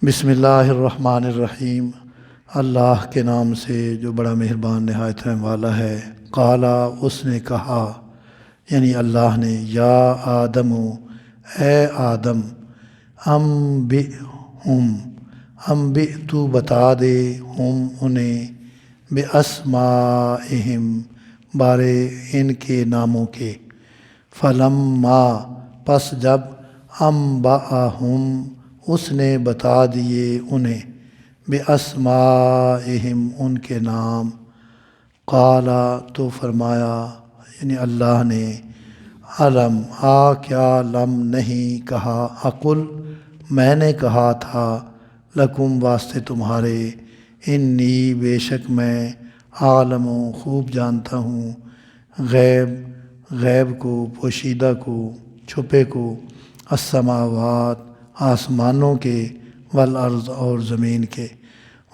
بسم اللہ الرحمن الرحیم، اللہ کے نام سے جو بڑا مہربان نہایت رحم والا ہے۔ قالا، اس نے کہا، یعنی اللہ نے، یا آدم، اے آدم، انبئ تو بتا دے، انہیں، باسمائہم، بارے ان کے ناموں کے۔ فلما، پس جب، انبأہم، اس نے بتا دیے انہیں، باسمائہم، ان کے نام۔ قال، تو فرمایا، یعنی اللہ نے، علم، کیا لم نہیں کہا، اقل، میں نے کہا تھا، لکم، واسطے تمہارے، انی، بے شک میں، عالم، خوب جانتا ہوں، غیب کو، پوشیدہ کو، چھپے کو، السماوات، آسمانوں کے، والارض، اور زمین کے،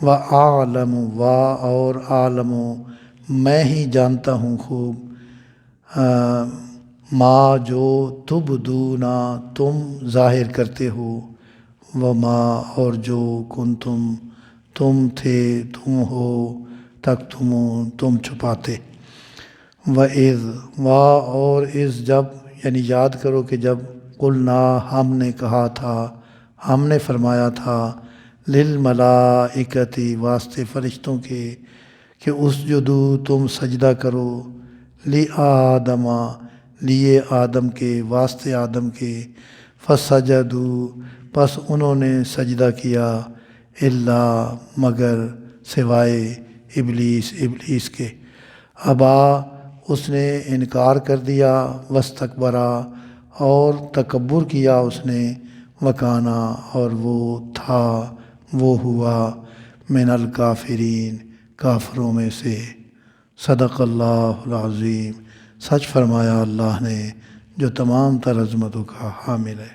وَأَعْلَمُ، اور عالم، میں ہی جانتا ہوں خوب، ما، جو، تبدون، تم ظاہر کرتے ہو، وما، اور جو، کنتم، تم تھے، تم ہو، تکتمون، تم چھپاتے۔ وَإِذْ، اور اس جب، یعنی یاد کرو کہ جب، قلنا، ہم نے کہا تھا، ہم نے فرمایا تھا، للملائکۃ، واسطے فرشتوں کے، کہ اسجدو، تم سجدہ کرو، لآدم، لیے آدم کے، واسطے آدم کے، فسجدوا، پس انہوں نے سجدہ کیا، الا، مگر، سوائے، ابلیس کے، ابا، اس نے انکار کر دیا، واستکبرا، اور تکبر کیا اس نے، وکانا، اور وہ تھا، وہ ہوا، من الکافرین، کافروں میں سے۔ صدق اللہ العظیم، سچ فرمایا اللہ نے جو تمام تر عظمتوں کا حامل ہے۔